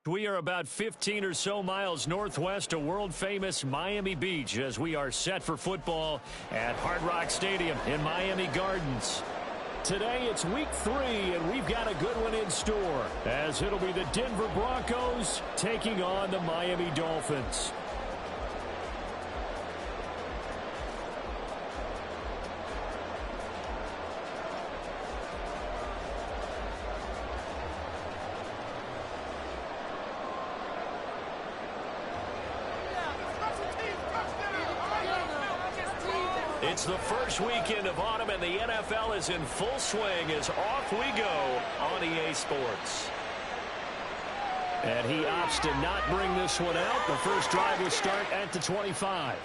We are about 15 or so miles northwest of world-famous Miami Beach as we are set for football at Hard Rock Stadium in Miami Gardens. Today it's week 3, and we've got a good one in store as it'll be the Denver Broncos taking on the Miami Dolphins. It's the first weekend of autumn, and the NFL is in full swing as off we go on EA Sports. And he opts to not bring this one out. The first drive will start at the 25.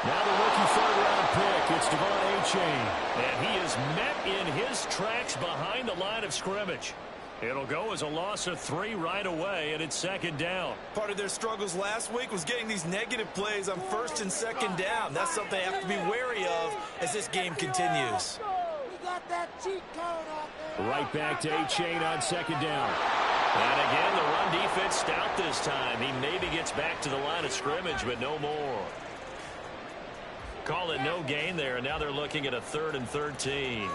Now the rookie third-round pick, it's Devon Achane. And he is met in his tracks behind the line of scrimmage. It'll go as a loss of 3 right away, and it's second down. Part of their struggles last week was getting these negative plays on first and second down. That's something they have to be wary of as this game continues. We got that cheat code out there. Right back to Achane on second down. And again, the run defense stout this time. He maybe gets back to the line of scrimmage, but no more. Call it no gain there, and now they're looking at a 3rd and 13.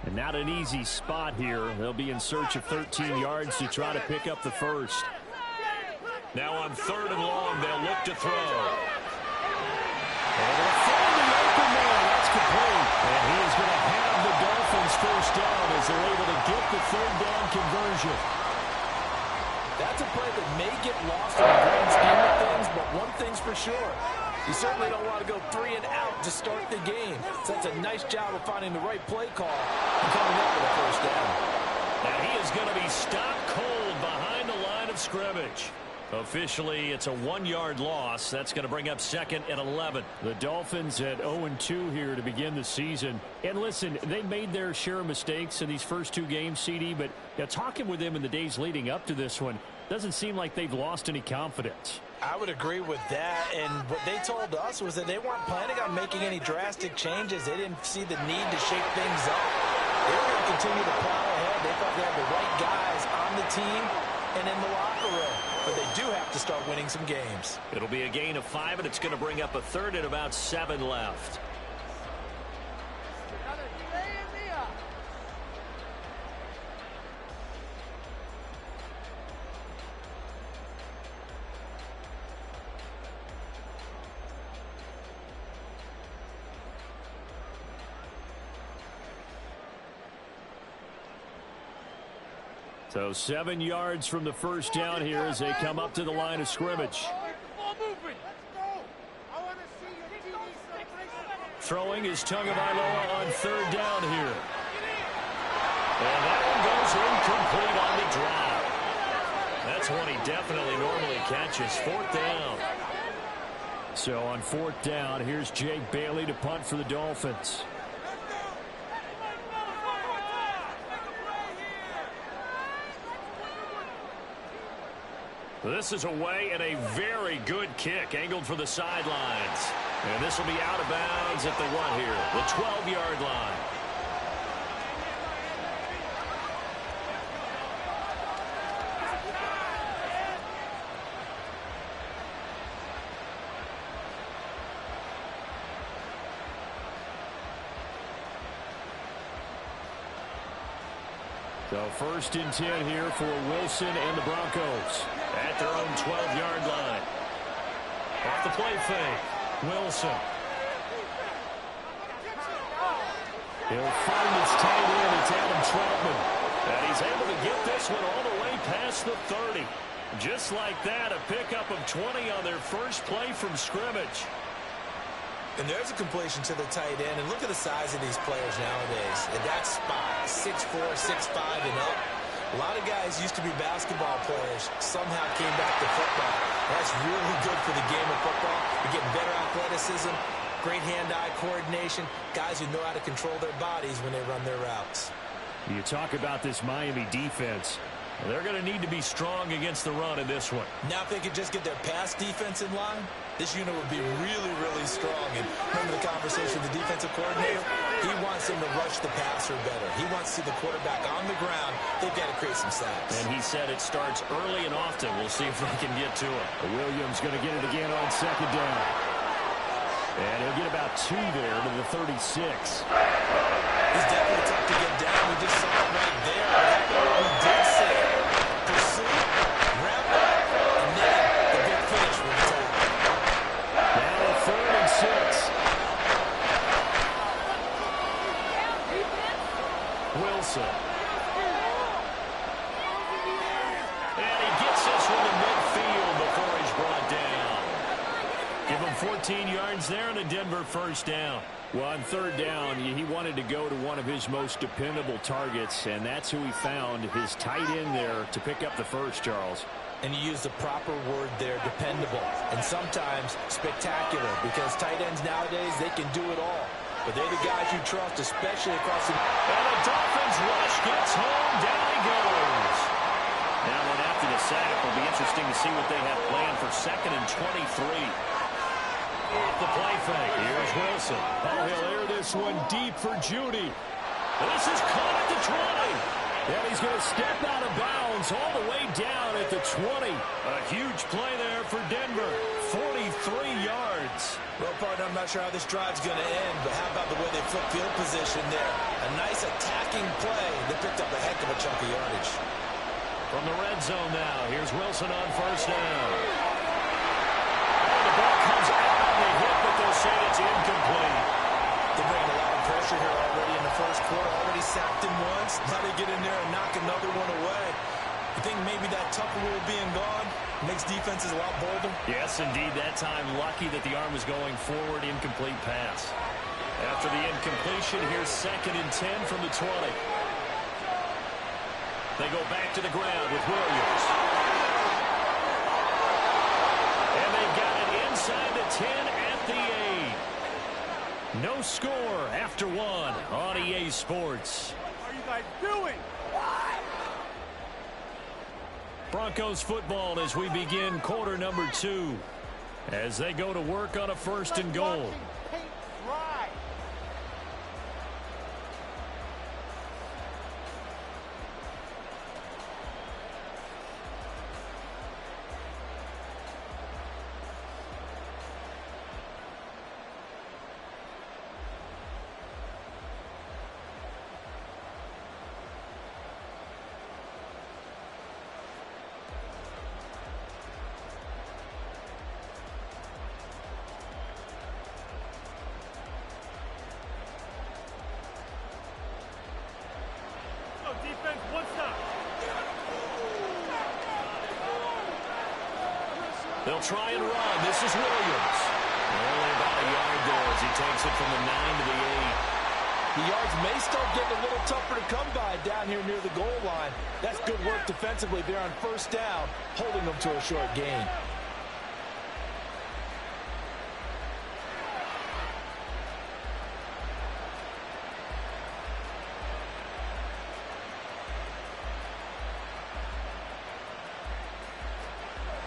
And not an easy spot here. They'll be in search of 13 yards to try to pick up the first. Now on 3rd and long, they'll look to throw. And they'll find the open man. That's complete. And he is going to have the Dolphins first down as they're able to get the 3rd down conversion. That's a play that may get lost in the grand scheme of things, but one thing's for sure. You certainly don't want to go 3 and out to start the game. So that's a nice job of finding the right play call and coming up with a first down. Now he is going to be stopped cold behind the line of scrimmage. Officially, it's a 1-yard loss. That's going to bring up 2nd and 11. The Dolphins at 0-2 here to begin the season. And listen, they made their share of mistakes in these first 2 games, CD, but talking with them in the days leading up to this one, doesn't seem like they've lost any confidence. I would agree with that, and what they told us was that they weren't planning on making any drastic changes. They didn't see the need to shake things up. They were going to continue to plow ahead. They thought they had the right guys on the team and in the locker room. But they do have to start winning some games. It'll be a gain of 5, and it's going to bring up a 3rd and about 7 left. So 7 yards from the first down here as they come up to the line of scrimmage. Throwing is Tagovailoa on 3rd down here. And that one goes incomplete on the drive. That's one he definitely normally catches. 4th down. So on 4th down, here's Jake Bailey to punt for the Dolphins. This is away and a very good kick angled for the sidelines. And this will be out of bounds at the what here? The 12-yard line. So 1st and 10 here for Wilson and the Broncos at their own 12-yard line. Off the play fake, Wilson. He'll find his tight end. It's Adam Troutman. And he's able to get this one all the way past the 30. Just like that, a pickup of 20 on their first play from scrimmage. And there's a completion to the tight end. And look at the size of these players nowadays. In that spot, 6'4", 6'5", and up. A lot of guys used to be basketball players, somehow came back to football. That's really good for the game of football. You're getting better athleticism, great hand-eye coordination, guys who know how to control their bodies when they run their routes. You talk about this Miami defense. Well, they're going to need to be strong against the run in this one. Now if they could just get their pass defense in line, this unit would be really, really strong. And remember the conversation with the defensive coordinator? He wants them to rush the passer better. He wants to see the quarterback on the ground. They've got to create some sacks. And he said it starts early and often. We'll see if they can get to it. Williams going to get it again on second down. And he'll get about 2 there to the 36. He's definitely tough to get down. We just saw it right there. But we did say pursue, wrap up, and then the big finish with the tackle. Now a 3rd and 6. Wilson. And he gets this one to midfield before he's brought down. Give him 14 yards there and a Denver first down. Well, on 3rd down, he wanted to go to one of his most dependable targets, and that's who he found, his tight end there, to pick up the first, Charles. And you use the proper word there, dependable, and sometimes spectacular, because tight ends nowadays, they can do it all. But they're the guys you trust, especially across the... And the Dolphins rush gets home, down he goes. Now, when after the sack, it'll be interesting to see what they have planned for 2nd and 23. Off the play fake. Here's Wilson. Oh, he'll air this one deep for Judy. This is caught at the 20. And he's going to step out of bounds all the way down at the 20. A huge play there for Denver. 43 yards. Well, partner, I'm not sure how this drive's going to end, but how about the way they flip field position there? A nice attacking play. They picked up a heck of a chunk of yardage. From the red zone now, here's Wilson on first down. Oh, the ball comes out on the hit, but they'll say it's incomplete. They're bringing a lot of pressure here already in the first quarter. Already sacked him once. Now they get in there and knock another one away. You think maybe that Tucker rule being gone makes defenses a lot bolder? Yes, indeed. That time, lucky that the arm was going forward. Incomplete pass. After the incompletion, here's 2nd and 10 from the 20. They go back to the ground with Williams. And they've got it inside the 10 at the 8. No score after 1 on EA Sports. What are you guys doing? Broncos football as we begin quarter number 2. As they go to work on a 1st and goal. Defense, one stop. They'll try and run. This is Williams. Only about a yard there as he takes it from the 9 to the 8. The yards may start getting a little tougher to come by down here near the goal line. That's good work defensively there on first down, holding them to a short gain.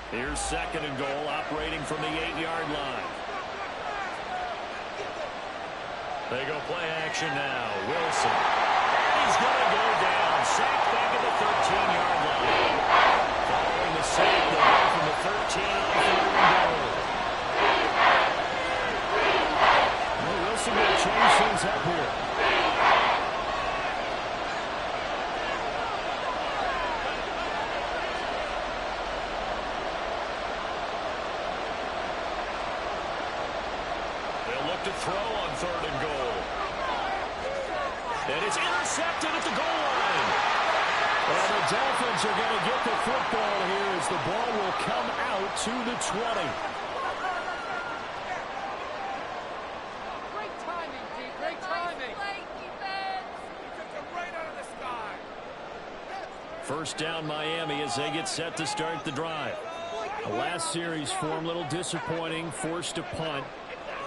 Here's 2nd and goal, operating from the 8-yard line. They go play action now. Wilson. And he's going to go down. Sacked back at the 13-yard line. Following the sack, they go from the 13 on 3rd and goal. Well, Wilson will change things up here. To throw on 3rd and goal. And it's intercepted at the goal line. And the Dolphins are going to get the football here as the ball will come out to the 20. Great timing, Pete. Great timing. First down Miami as they get set to start the drive. The last series form a little disappointing, forced to punt.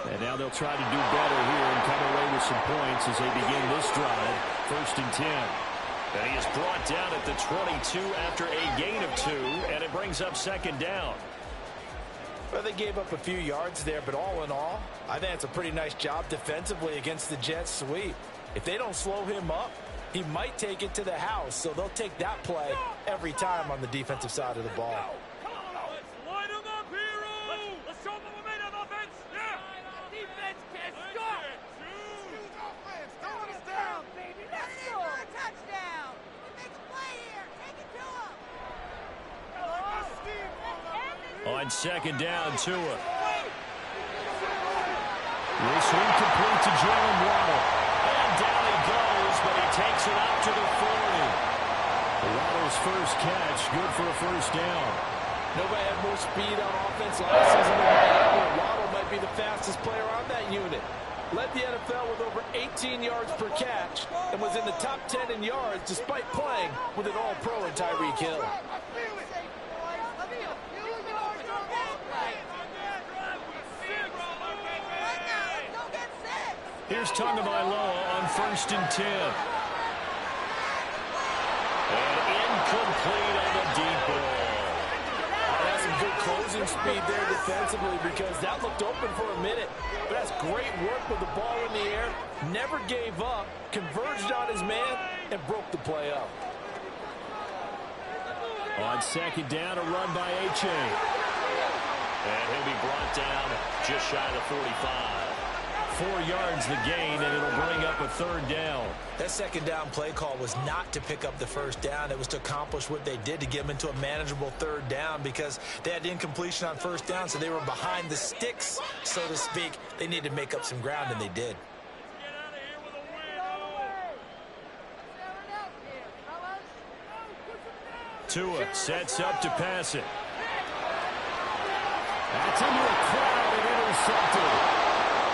And now they'll try to do better here and come away with some points as they begin this drive. First and 10. And he is brought down at the 22 after a gain of 2, and it brings up second down. Well, they gave up a few yards there, but all in all, I think it's a pretty nice job defensively against the Jets sweep. If they don't slow him up, he might take it to the house, so they'll take that play every time on the defensive side of the ball. On second down, Tua. This incomplete to Jalen Waddle. And down he goes, but he takes it up to the 40. Waddle's first catch, good for a first down. Nobody had more speed on offense last season than Miami. Waddle might be the fastest player on that unit. Led the NFL with over 18 yards per catch and was in the top 10 in yards despite playing with an all-pro in Tyreek Hill. Here's Tagovailoa on first and 10. And incomplete on the deep ball. That's some good closing speed there defensively because that looked open for a minute. But that's great work with the ball in the air. Never gave up, converged on his man, and broke the play up. On second down, a run by H.A. And he'll be brought down just shy of the 45. 4 yards the gain, and it'll bring up a third down. That second down play call was not to pick up the first down. It was to accomplish what they did to get them into a manageable third down because they had incompletion on first down, so they were behind the sticks, so to speak. They needed to make up some ground, and they did. Tua sets up to pass it. That's into a crowd and intercepted.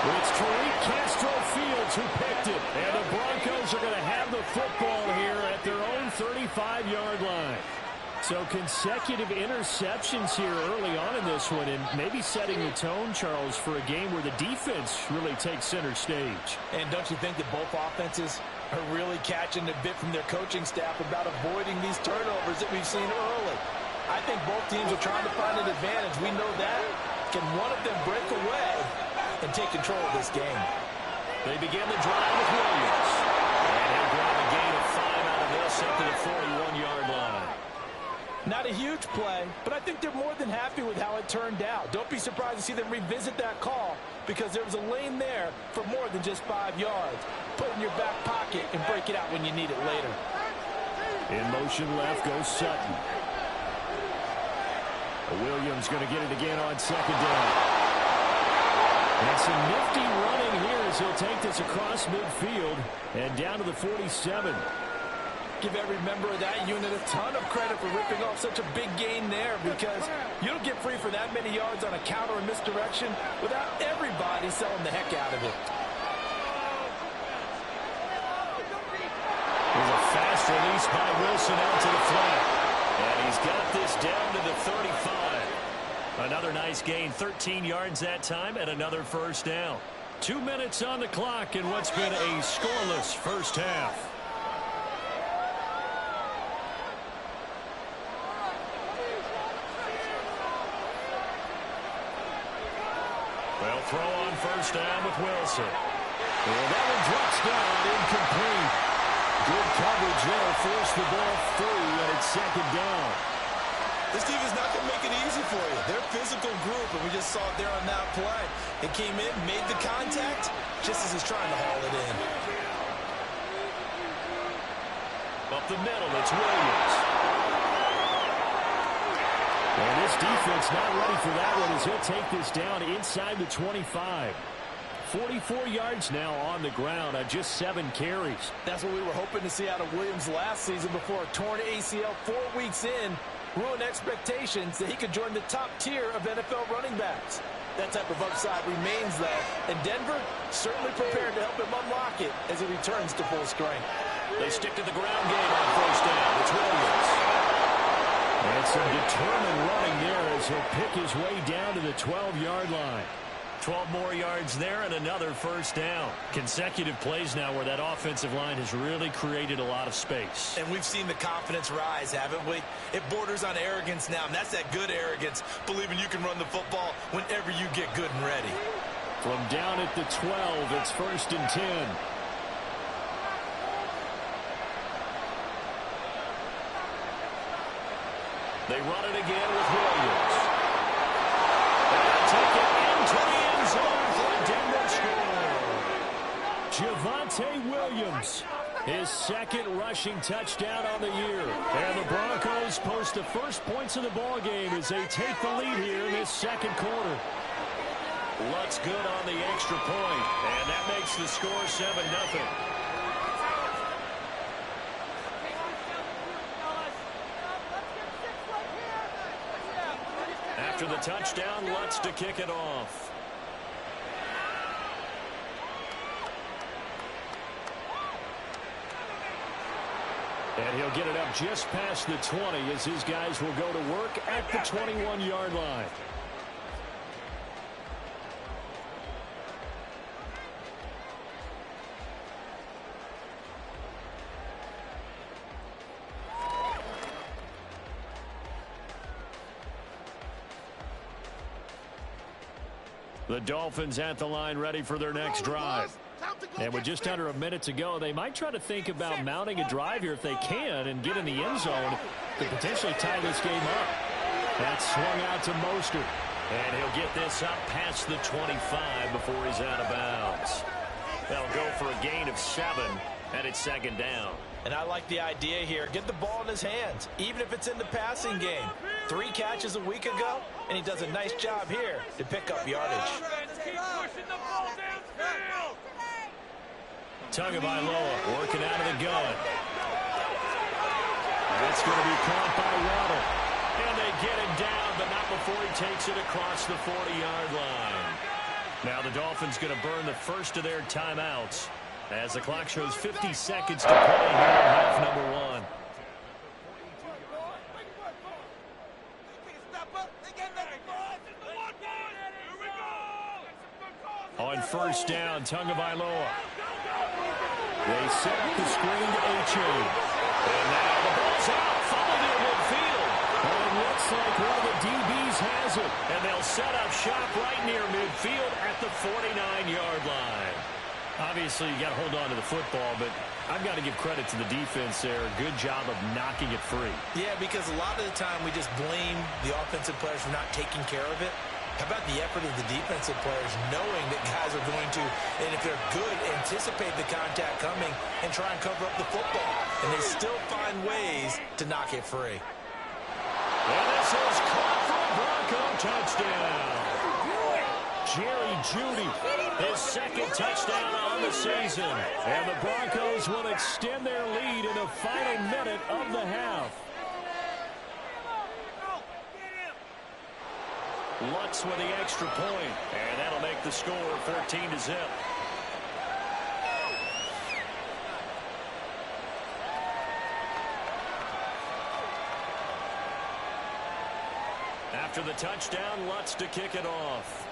It's Tariq Castro-Fields who picked it. And the Broncos are going to have the football here at their own 35-yard line. So consecutive interceptions here early on in this one, and maybe setting the tone, Charles, for a game where the defense really takes center stage. And don't you think that both offenses are really catching a bit from their coaching staff about avoiding these turnovers that we've seen early? I think both teams are trying to find an advantage. We know that. Can one of them break away and take control of this game? They begin the drive with Williams. And he'll grab a gain of 5 out of this up to the 41-yard line. Not a huge play, but I think they're more than happy with how it turned out. Don't be surprised to see them revisit that call because there was a lane there for more than just 5 yards. Put it in your back pocket and break it out when you need it later. In motion left goes Sutton. Williams going to get it again on second down. And some nifty running here as he'll take this across midfield and down to the 47. Give every member of that unit a ton of credit for ripping off such a big gain there because you don't get free for that many yards on a counter or misdirection without everybody selling the heck out of it. There's a fast release by Wilson out to the flat. And he's got this down to the 35. Another nice gain, 13 yards that time, and another first down. 2 minutes on the clock in what's been a scoreless first half. They'll throw on first down with Wilson. Well, that one drops down, incomplete. Good coverage there, forced the ball through, and it's second down. This team is not going to make it easy for you. They're a physical group, and we just saw it there on that play. It came in, made the contact, just as he's trying to haul it in. Up the middle, it's Williams. And this defense not ready for that one as he'll take this down inside the 25. 44 yards now on the ground on just 7 carries. That's what we were hoping to see out of Williams last season before a torn ACL 4 weeks in ruined expectations that he could join the top tier of NFL running backs. That type of upside remains there, and Denver certainly prepared to help him unlock it as he returns to full strength. They stick to the ground game on first down. It's Williams. And some determined running there as he'll pick his way down to the 12-yard line. 12 more yards there and another first down. Consecutive plays now where that offensive line has really created a lot of space. And we've seen the confidence rise, haven't we? It borders on arrogance now, and that's that good arrogance, believing you can run the football whenever you get good and ready. From down at the 12, it's first and 10. They run it again with Williams. They'll take it into the end zone for a Denver score. Javonte Williams, his second rushing touchdown on the year. And the Broncos post the first points of the ball game as they take the lead here in this second quarter. Lutz good on the extra point, and that makes the score 7-0. After the touchdown, Lutz to kick it off. And he'll get it up just past the 20 as his guys will go to work at the 21-yard line. The Dolphins at the line ready for their next drive. And with just under a minute to go, they might try to think about mounting a drive here if they can and get in the end zone to potentially tie this game up. That's swung out to Mostert. And he'll get this up past the 25 before he's out of bounds. They'll go for a gain of 7, and it's second down. And I like the idea here. Get the ball in his hands, even if it's in the passing game. 3 catches a week ago, and he does a nice job here to pick up yardage. Tagovailoa working out of the gun. That's going to be caught by Waddle. And they get him down, but not before he takes it across the 40-yard line. Now the Dolphins going to burn the first of their timeouts as the clock shows 50 seconds to play here in half number 1. On first down, Tagovailoa. They set up the screen to A-Chain. And now the ball's out, fumbled in midfield. And it looks like one of the DBs has it. And they'll set up shop right near midfield at the 49-yard line. Obviously, you got to hold on to the football, but I've got to give credit to the defense there. Good job of knocking it free. Yeah, because a lot of the time we just blame the offensive players for not taking care of it. How about the effort of the defensive players knowing that guys are going to, and if they're good, anticipate the contact coming and try and cover up the football. And they still find ways to knock it free. And this is caught for a Bronco touchdown. Jerry Jeudy, his second touchdown on the season. And the Broncos will extend their lead in the final minute of the half. Lutz with the extra point, and that'll make the score 14-0. After the touchdown, Lutz to kick it off.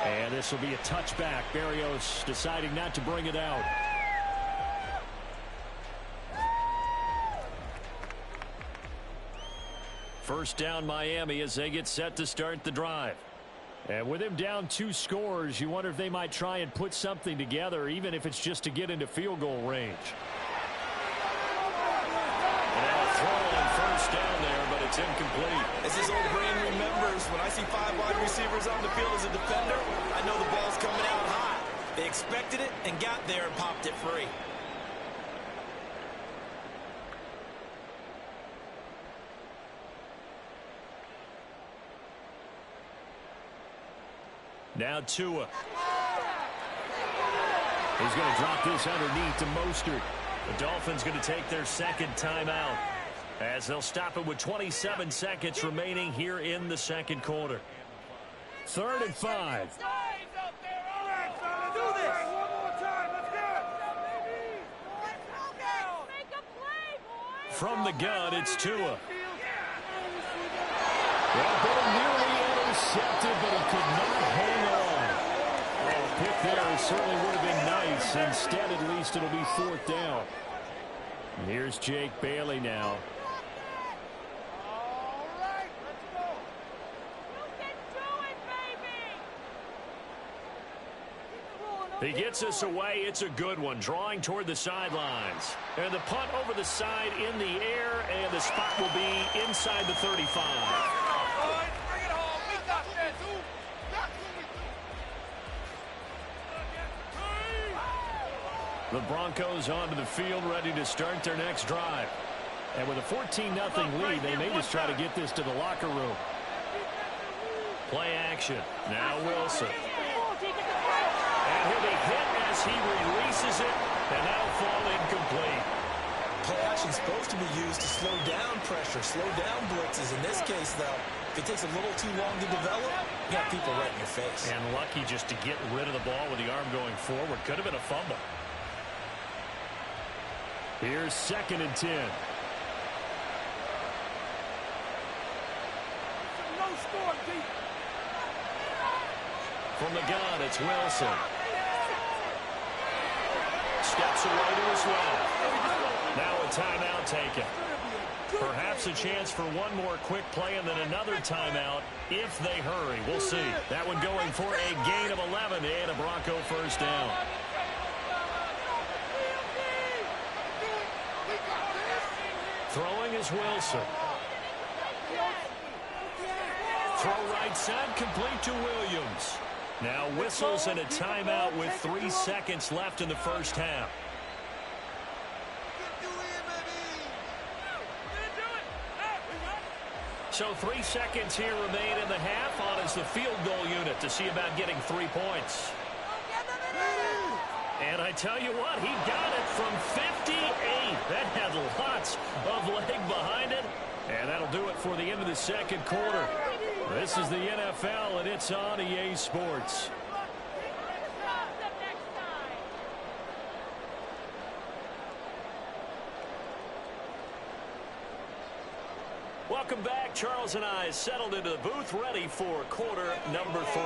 And this will be a touchback. Berrios deciding not to bring it out. First down Miami as they get set to start the drive. And with him down 2 scores, you wonder if they might try and put something together, even if it's just to get into field goal range. And a throw on first down there, but it's incomplete. As his old brain remembers, when I see 5 wide receivers on the field as a defender, I know the ball's coming out high. They expected it and got there and popped it free. Now Tua. He's going to drop this underneath to Mostert. The Dolphins going to take their second timeout as they'll stop it with 27 seconds remaining here in the second quarter. 3rd and 5. From the gun, it's Tua. Well, ball nearly intercepted, but he could not hang on. Oh, pick there certainly would have been nice. Instead, at least it'll be 4th down. Here's Jake Bailey now. All right, let's go. You can do it, baby. He gets us away. It's a good one. Drawing toward the sidelines. And the punt over the side in the air, and the spot will be inside the 35. The Broncos onto the field, ready to start their next drive. And with a 14-0 lead, they may just try to get this to the locker room. Play action. Now Wilson. And he'll be hit as he releases it, and that'll fall incomplete. Play action is supposed to be used to slow down pressure, slow down blitzes. In this case, though, if it takes a little too long to develop, you got people right in your face. And lucky just to get rid of the ball with the arm going forward. Could have been a fumble. Here's 2nd and 10. No score, D. From the gun, it's Wilson. Steps away to his left. Now a timeout taken. Perhaps a chance for one more quick play and then another timeout if they hurry. We'll see. That one going for a gain of 11 and a Bronco first down. Throwing is Wilson. Throw right side, complete to Williams. Now whistles and a timeout with 3 seconds left in the first half. So 3 seconds here remain in the half. On is the field goal unit to see about getting 3 points. And I tell you what, he got it from 58. That had lots of leg behind it. And that'll do it for the end of the second quarter. This is the NFL, and it's on EA Sports. Welcome back. Charles and I settled into the booth, ready for quarter number 3.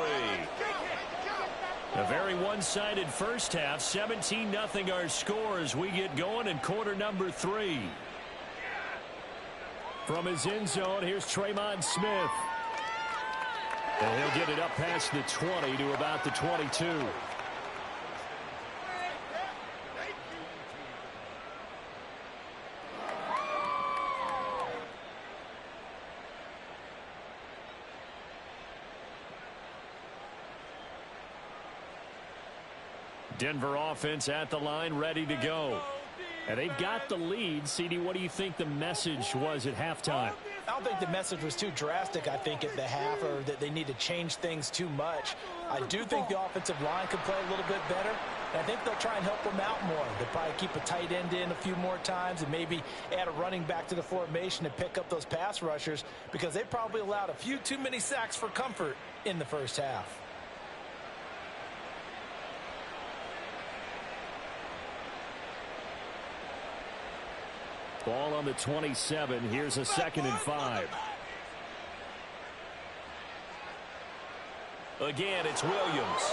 A very one-sided first half. 17-0 our score as we get going in quarter number 3. From his end zone, here's Tremon Smith. And he'll get it up past the 20 to about the 22. Denver offense at the line, ready to go. And they've got the lead. CD, what do you think the message was at halftime? I don't think the message was too drastic, I think, at the half, or that they need to change things too much. I do think the offensive line could play a little bit better. And I think they'll try and help them out more. They'll probably keep a tight end in a few more times and maybe add a running back to the formation and pick up those pass rushers, because they probably allowed a few too many sacks for comfort in the first half. Ball on the 27. Here's a 2nd and 5. Again, it's Williams.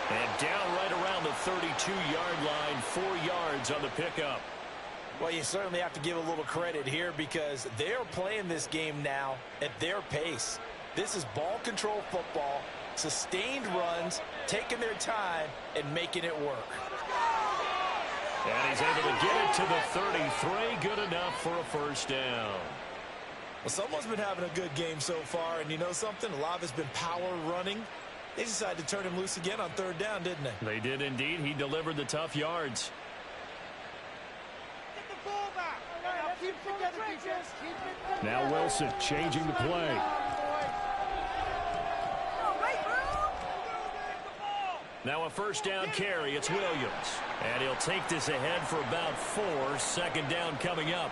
And down right around the 32-yard line, 4 yards on the pickup. Well, you certainly have to give a little credit here, because they're playing this game now at their pace. This is ball control football, sustained runs, taking their time, and making it work. And he's able to get it to the 33. Good enough for a first down. Well, someone's been having a good game so far, and you know something? A lot of it's been power running. They decided to turn him loose again on 3rd down, didn't they? They did indeed. He delivered the tough yards. Get the ball back. Now keep it together, defense. Keep it together. Now Wilson changing the play. Now a first down carry. It's Williams. And he'll take this ahead for about 4. Second down coming up.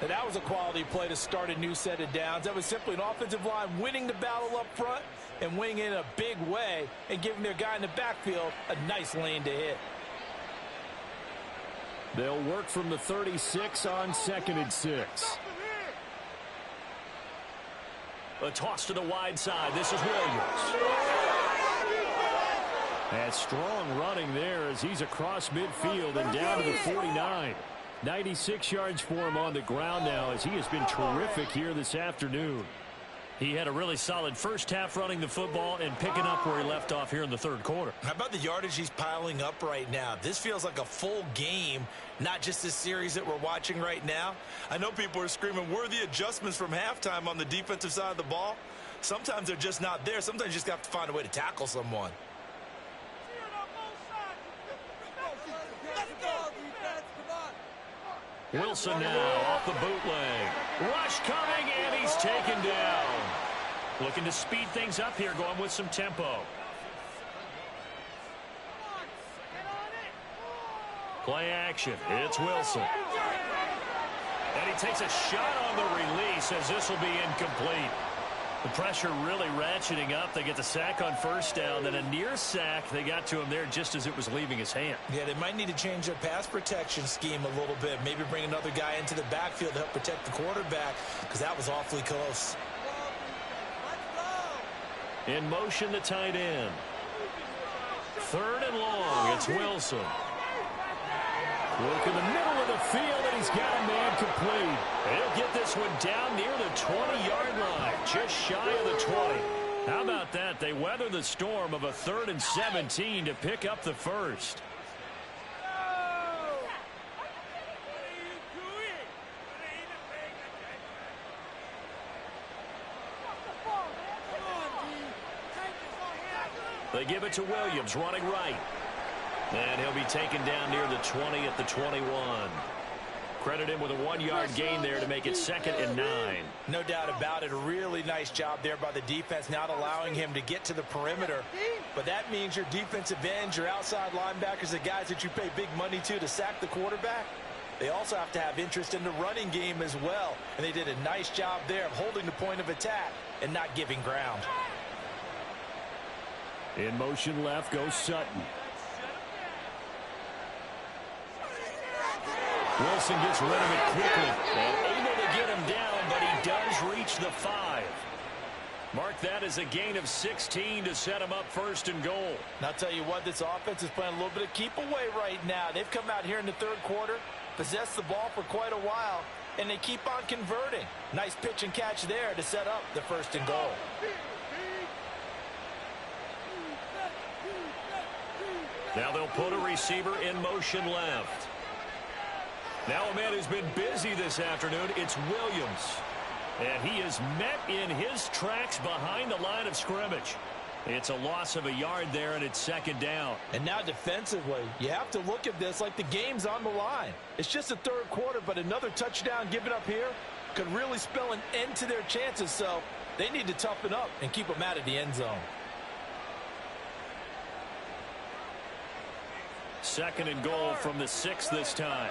And that was a quality play to start a new set of downs. That was simply an offensive line winning the battle up front and winning it in a big way and giving their guy in the backfield a nice lane to hit. They'll work from the 36 on 2nd and 6. A toss to the wide side. This is Williams. And strong running there as he's across midfield and down to the 49. 96 yards for him on the ground now as he has been terrific here this afternoon. He had a really solid first half running the football and picking up where he left off here in the third quarter. How about the yardage he's piling up right now? This feels like a full game, not just this series that we're watching right now. I know people are screaming, where are the adjustments from halftime on the defensive side of the ball? Sometimes they're just not there. Sometimes you just have to find a way to tackle someone. Wilson now off the bootleg. Rush coming, and he's taken down. Looking to speed things up here, going with some tempo. Play action. It's Wilson. And he takes a shot on the release as this will be incomplete. The pressure really ratcheting up. They get the sack on first down, then a near sack. They got to him there just as it was leaving his hand. Yeah, they might need to change their pass protection scheme a little bit. Maybe bring another guy into the backfield to help protect the quarterback because that was awfully close. In motion, the tight end. 3rd and long. It's Wilson. Look in the middle of the field, and he's got a man complete. He'll get this one down near the 20-yard line, just shy of the 20. How about that? They weather the storm of a 3rd and 17 to pick up the first. They give it to Williams, running right. And he'll be taken down near the 20 at the 21. Credit him with a 1-yard gain there to make it 2nd and 9. No doubt about it. A really nice job there by the defense, not allowing him to get to the perimeter. But that means your defensive ends, your outside linebackers, the guys that you pay big money to sack the quarterback, they also have to have interest in the running game as well. And they did a nice job there of holding the point of attack and not giving ground. In motion left goes Sutton. Wilson gets rid of it quickly and able to get him down, but he does reach the 5. Mark that as a gain of 16 to set him up 1st and goal. And I'll tell you what, this offense is playing a little bit of keep away right now. They've come out here in the 3rd quarter, possessed the ball for quite a while, and they keep on converting. Nice pitch and catch there to set up the 1st and goal. Now they'll put a receiver in motion left. Now a man who's been busy this afternoon, it's Williams. And he is met in his tracks behind the line of scrimmage. It's a loss of a yard there, and it's 2nd down. And now defensively, you have to look at this like the game's on the line. It's just the 3rd quarter, but another touchdown given up here could really spell an end to their chances. So they need to toughen up and keep them out of the end zone. 2nd and goal from the 6 this time.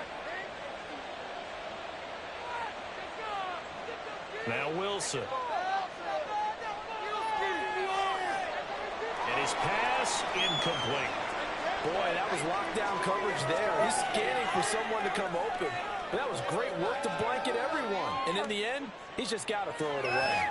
Now Wilson. And his pass incomplete. Boy, that was lockdown coverage there. He's scanning for someone to come open. But that was great work to blanket everyone. And in the end, he's just got to throw it away.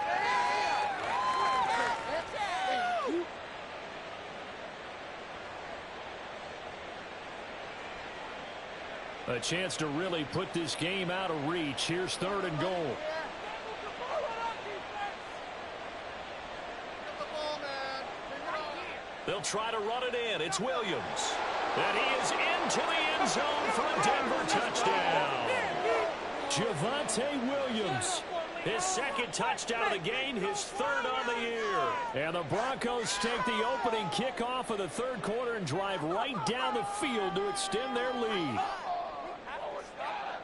A chance to really put this game out of reach. Here's 3rd and goal. They'll try to run it in. It's Williams. And he is into the end zone for a Denver touchdown. Javonte Williams. His 2nd touchdown of the game, his 3rd on the year. And the Broncos take the opening kickoff of the 3rd quarter and drive right down the field to extend their lead.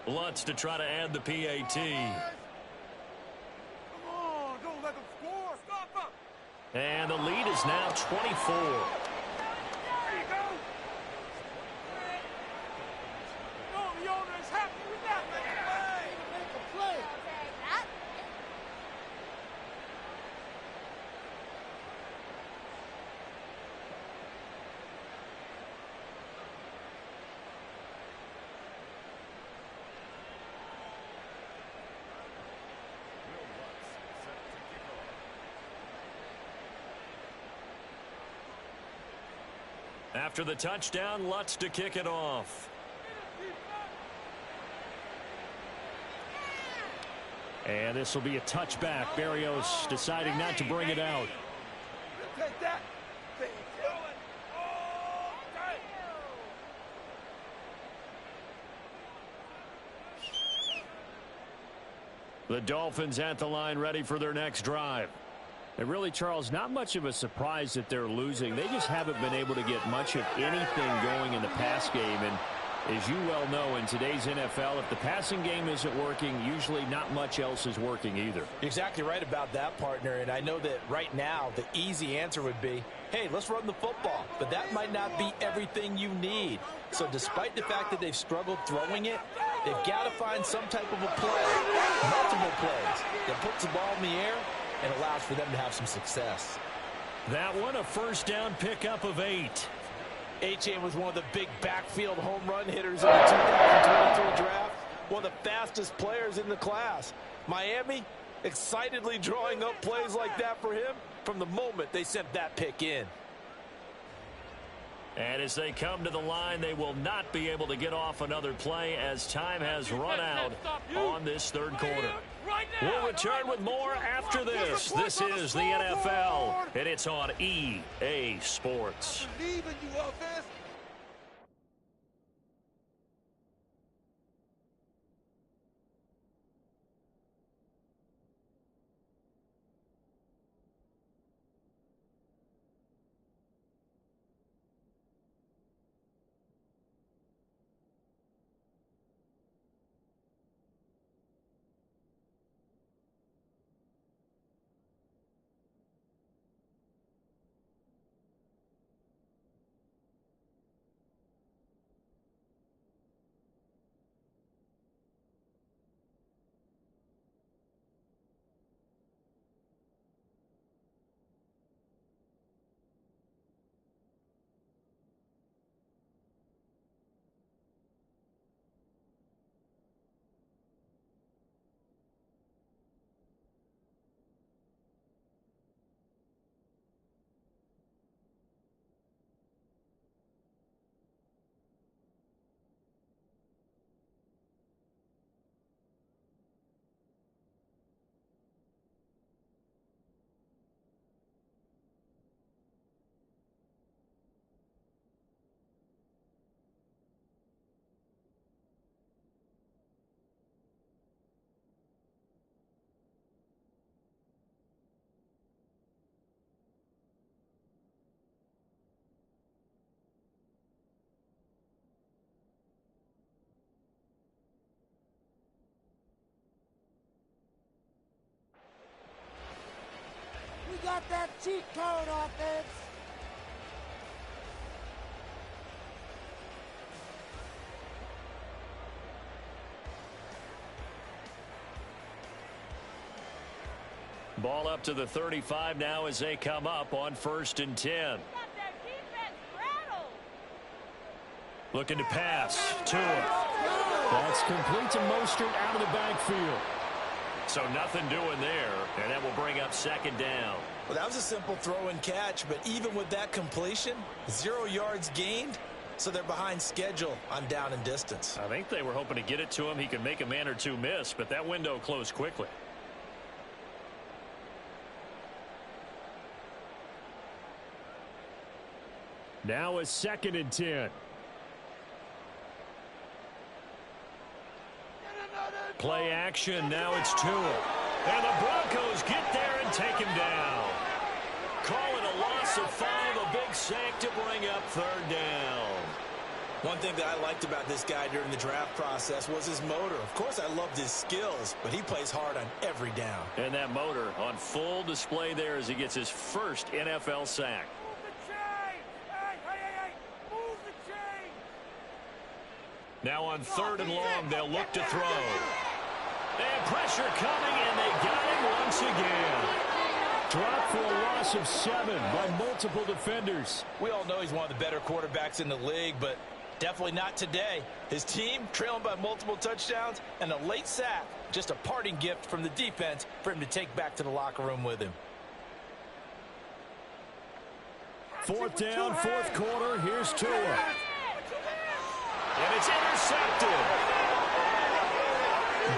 Lutz to try to add the PAT. Don't let them score. Stop them. And the lead is now 24. After the touchdown, Lutz to kick it off. And this will be a touchback. Berrios deciding not to bring it out. Take that. The Dolphins at the line, ready for their next drive. And really, Charles, not much of a surprise that they're losing. They just haven't been able to get much of anything going in the pass game. And as you well know, in today's NFL, if the passing game isn't working, usually not much else is working either. You're exactly right about that, partner. And I know that right now the easy answer would be, hey, let's run the football. But that might not be everything you need. So despite the fact that they've struggled throwing it, they've got to find some type of a play, multiple plays, that puts the ball in the air and allows for them to have some success. That one, a first down pickup of 8. Achane was one of the big backfield home run hitters in the 2023 draft. One of the fastest players in the class. Miami excitedly drawing up plays like that for him from the moment they sent that pick in. And as they come to the line, they will not be able to get off another play as time has run out on this third quarter. We'll return with more after this. This is the NFL, and it's on EA Sports. We got that cheat code offense. Ball up to the 35 now as they come up on 1st and 10. Looking to pass. Tua. That's complete to Mostert out of the backfield. So nothing doing there, and that will bring up 2nd down. Well, that was a simple throw and catch, but even with that completion, 0 yards gained, so they're behind schedule on down and distance. I think they were hoping to get it to him. He could make a man or two miss, but that window closed quickly. Now a 2nd and 10. Play action. Now it's Tua. And the Broncos get there and take him down. Call it a loss of 5, a big sack to bring up 3rd down. One thing that I liked about this guy during the draft process was his motor. Of course, I loved his skills, but he plays hard on every down. And that motor on full display there as he gets his first NFL sack. Move the chain! Hey! Move the chain! Now on 3rd and long, they'll look to throw. And pressure coming, and they got him once again. Dropped for a loss of 7 by multiple defenders. We all know he's one of the better quarterbacks in the league, but definitely not today. His team trailing by multiple touchdowns and a late sack. Just a parting gift from the defense for him to take back to the locker room with him. Fourth down, fourth quarter. Here's Tua. And it's intercepted.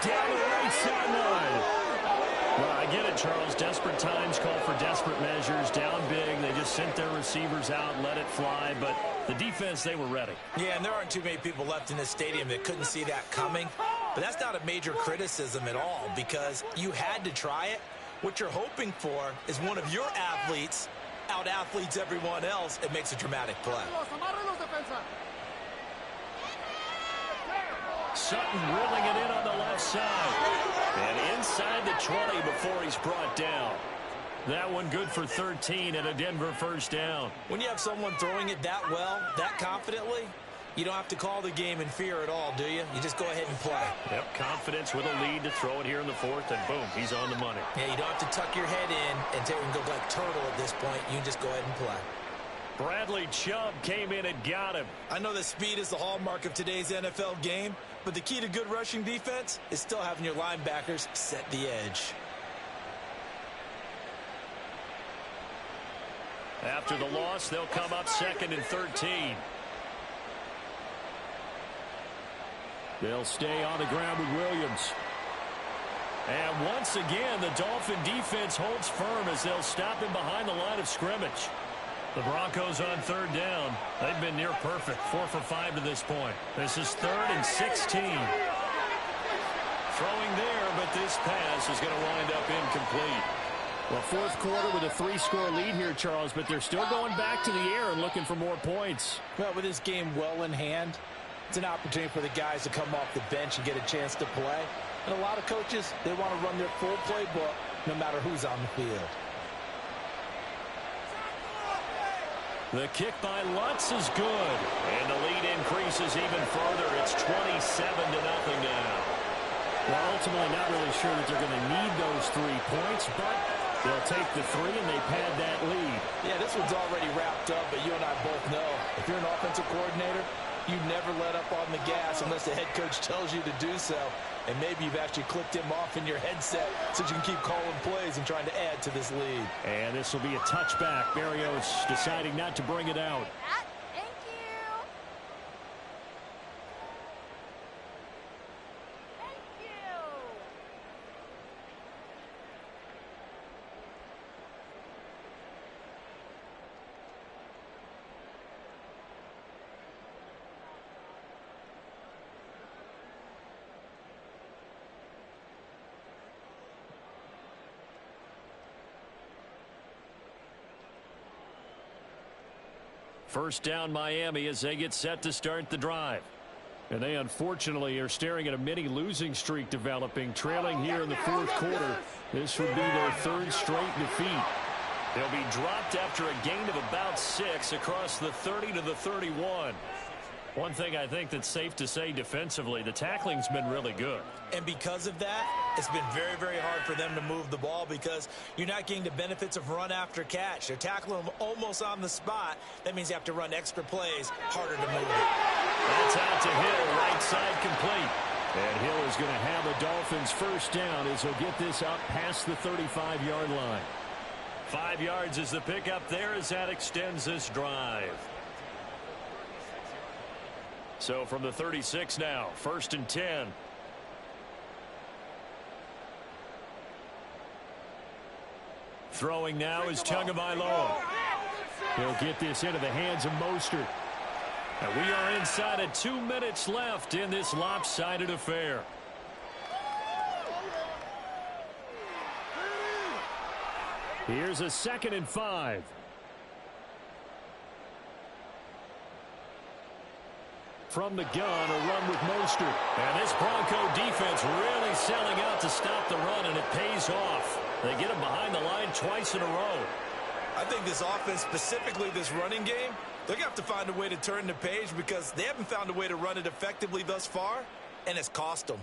Down the right sideline. Well, I get it, Charles. Desperate times call for desperate measures. Down big. They just sent their receivers out, let it fly. But the defense, they were ready. Yeah, and there aren't too many people left in this stadium that couldn't see that coming. But that's not a major criticism at all because you had to try it. What you're hoping for is one of your athletes out-athletes everyone else. It makes a dramatic play. Sutton reeling it in on the left side. And inside the 20 before he's brought down. That one good for 13 and a Denver first down. When you have someone throwing it that well, that confidently, you don't have to call the game in fear at all, do you? You just go ahead and play. Yep, confidence with a lead to throw it here in the fourth, and boom, he's on the money. Yeah, you don't have to tuck your head in and go like turtle at this point. You just go ahead and play. Bradley Chubb came in and got him. I know that speed is the hallmark of today's NFL game, but the key to good rushing defense is still having your linebackers set the edge. After the loss, they'll come up second and 13. They'll stay on the ground with Williams. And once again, the Dolphin defense holds firm as they'll stop him behind the line of scrimmage. The Broncos on third down. They've been near perfect, 4 for 5 to this point. This is 3rd and 16. Throwing there, but this pass is going to wind up incomplete. Well, fourth quarter with a 3-score lead here, Charles, but they're still going back to the air and looking for more points. Well, with this game well in hand, it's an opportunity for the guys to come off the bench and get a chance to play. And a lot of coaches, they want to run their full playbook no matter who's on the field. The kick by Lutz is good. And the lead increases even further. It's 27-0 now. Well, ultimately not really sure that they're going to need those 3 points, but they'll take the 3 and they pad that lead. Yeah, this one's already wrapped up, but you and I both know if you're an offensive coordinator, you never let up on the gas unless the head coach tells you to do so. And maybe you've actually clicked him off in your headset so you can keep calling plays and trying to add to this lead. And this will be a touchback. Berrios deciding not to bring it out. Thank you. Thank you. First down Miami as they get set to start the drive. And they unfortunately are staring at a mini losing streak developing, trailing here in the fourth quarter. This would be their 3rd straight defeat. They'll be dropped after a gain of about 6 across the 30 to the 31. One thing I think that's safe to say defensively, the tackling's been really good. And because of that, it's been very, very hard for them to move the ball because you're not getting the benefits of run after catch. They're tackling them almost on the spot. That means you have to run extra plays, harder to move it. That's out to Hill, right side complete. And Hill is going to have a Dolphins first down as he'll get this up past the 35-yard line. 5 yards is the pickup there as that extends this drive. So from the 36 now, 1st and 10. Throwing now is Tagovailoa. He'll get this into the hands of Mostert. And we are inside of 2 minutes left in this lopsided affair. Here's a 2nd and 5. From the gun, a run with Mostert. And this Bronco defense really selling out to stop the run, and it pays off. They get him behind the line twice in a row. I think this offense, specifically this running game, they're going to have to find a way to turn the page because they haven't found a way to run it effectively thus far, and it's cost them.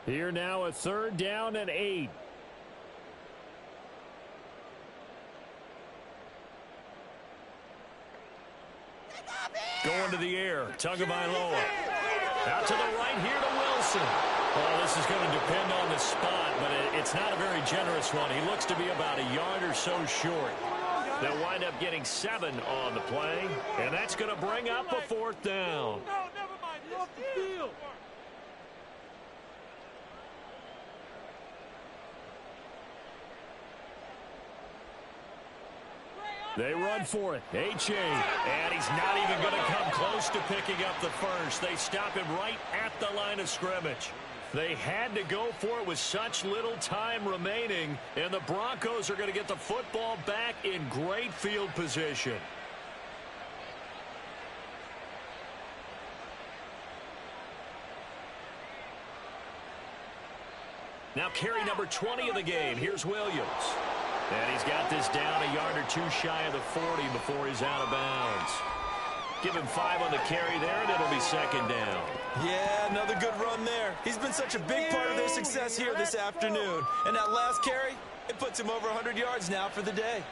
Here now a 3rd down and 8. Going to the air, Tagovailoa. Out to the right here to Wilson. Well, this is going to depend on the spot, but it's not a very generous one. He looks to be about a yard or so short. They'll wind up getting 7 on the play, and that's going to bring up a 4th down. No, never mind. You're off the field. They run for it. H.A. And he's not even going to come close to picking up the first. They stop him right at the line of scrimmage. They had to go for it with such little time remaining, and the Broncos are going to get the football back in great field position. Now carry number 20 of the game. Here's Williams. And he's got this down a yard or 2 shy of the 40 before he's out of bounds. Give him 5 on the carry there, and it'll be 2nd down. Yeah, another good run there. He's been such a big part of their success here this afternoon. And that last carry, it puts him over 100 yards now for the day.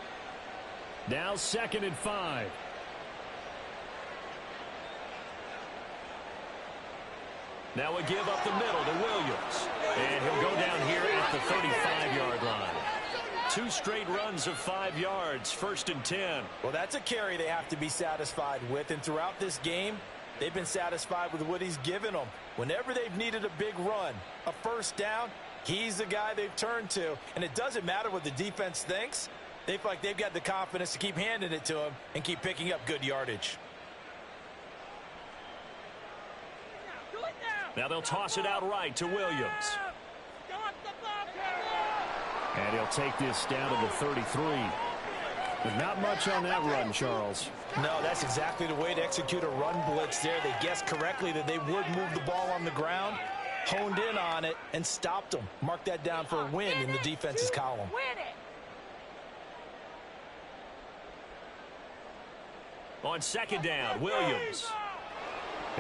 Now 2nd and 5. Now we give up the middle to Williams. And he'll go down here at the 35-yard line. 2 straight runs of 5 yards, 1st and 10. Well, that's a carry they have to be satisfied with. And throughout this game, they've been satisfied with what he's given them. Whenever they've needed a big run, a 1st down, he's the guy they've turned to. And it doesn't matter what the defense thinks. They feel like they've got the confidence to keep handing it to him and keep picking up good yardage. Now they'll toss it out right to Williams. And he'll take this down to the 33. But not much on that run, Charles. No, that's exactly the way to execute a run blitz there. They guessed correctly that they would move the ball on the ground, honed in on it, and stopped them. Mark that down for a win in the defense's column. On 2nd down, Williams.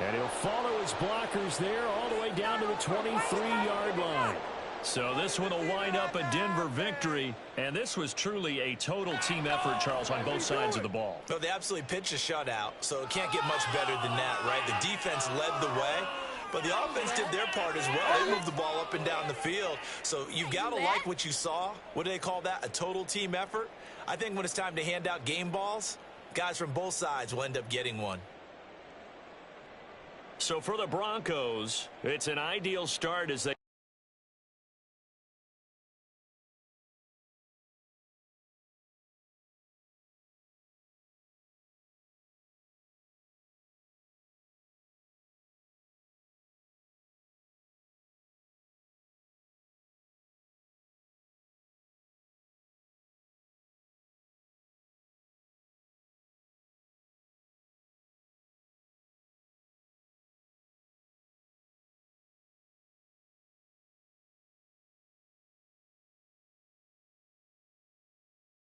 And he'll follow his blockers there all the way down to the 23-yard line. So this one will wind up a Denver victory, and this was truly a total team effort, Charles, on both sides of the ball. No, they absolutely pitched a shutout, so it can't get much better than that, right? The defense led the way, but the offense did their part as well. They moved the ball up and down the field, so you've got to like what you saw. What do they call that? A total team effort? I think when it's time to hand out game balls, guys from both sides will end up getting one. So for the Broncos, it's an ideal start as they